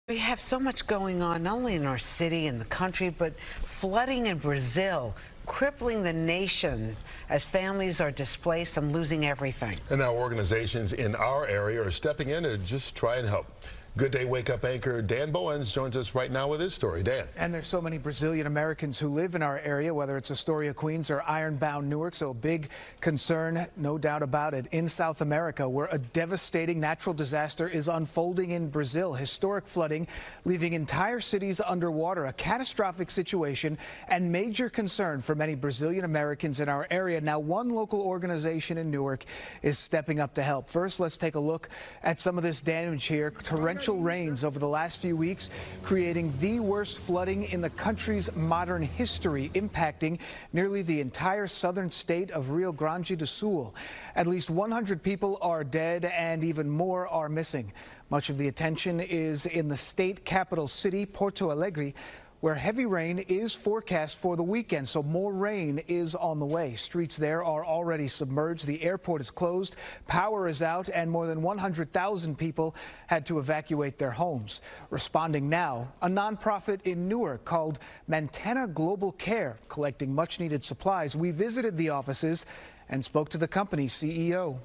We have so much going on, not only in our city and the country, but flooding in Brazil, crippling the nation as families are displaced and losing everything. And now organizations in our area are stepping in to just try and help. Good Day Wake Up anchor Dan Bowens joins us right now with his story. Dan. And there's so many Brazilian Americans who live in our area, whether it's Astoria, Queens or ironbound Newark. So a big concern, no doubt about it, in South America, where a devastating natural disaster is unfolding in Brazil. Historic flooding, leaving entire cities underwater, a catastrophic situation and major concern for many Brazilian Americans in our area. Now, one local organization in Newark is stepping up to help. First, let's take a look at some of this damage here. Torrential rains over the last few weeks, creating the worst flooding in the country's modern history, impacting nearly the entire southern state of Rio Grande do Sul. At least 100 people are dead and even more are missing. Much of the attention is in the state capital city, Porto Alegre, where heavy rain is forecast for the weekend, so more rain is on the way. Streets there are already submerged, the airport is closed, power is out, and more than 100,000 people had to evacuate their homes. Responding now, a nonprofit in Newark called Mantena Global Care, collecting much-needed supplies. We visited the offices and spoke to the company's CEO.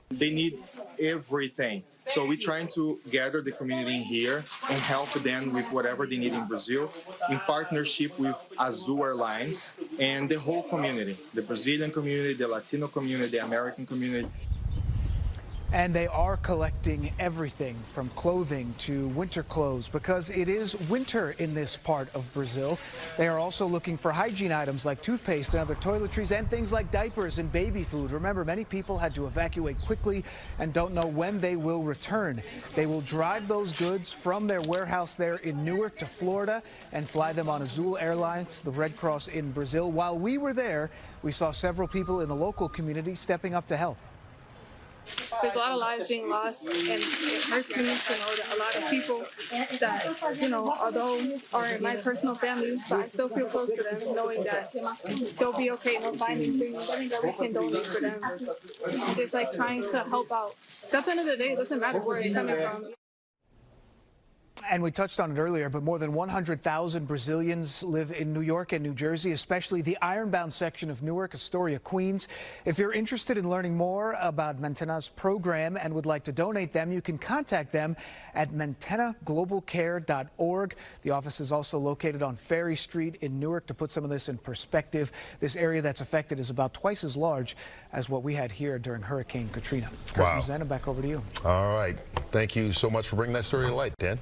They need everything. So we're trying to gather the community in here and help them with whatever they need in Brazil in partnership with Azul Airlines and the whole community, the Brazilian community, the Latino community, the American community. And they are collecting everything from clothing to winter clothes because it is winter in this part of Brazil. They are also looking for hygiene items like toothpaste and other toiletries and things like diapers and baby food. Remember, many people had to evacuate quickly and don't know when they will return. They will drive those goods from their warehouse there in Newark to Florida and fly them on Azul Airlines, the Red Cross in Brazil. While we were there, we saw several people in the local community stepping up to help. There's a lot of lives being lost, and it hurts me to know that a lot of people that, although are in my personal family, but I still feel close to them, knowing that they'll be okay and we're finding things that we can donate for them. Just like trying to help out. At the end of the day, it doesn't matter where it's coming from. And we touched on it earlier, but more than 100,000 Brazilians live in New York and New Jersey, especially the ironbound section of Newark, Astoria, Queens. If you're interested in learning more about Mantena's program and would like to donate them, you can contact them at mantenaglobalcare.org. The office is also located on Ferry Street in Newark. To put some of this in perspective, this area that's affected is about twice as large as what we had here during Hurricane Katrina. Wow. Rosanna, back over to you. All right. Thank you so much for bringing that story to light, Dan.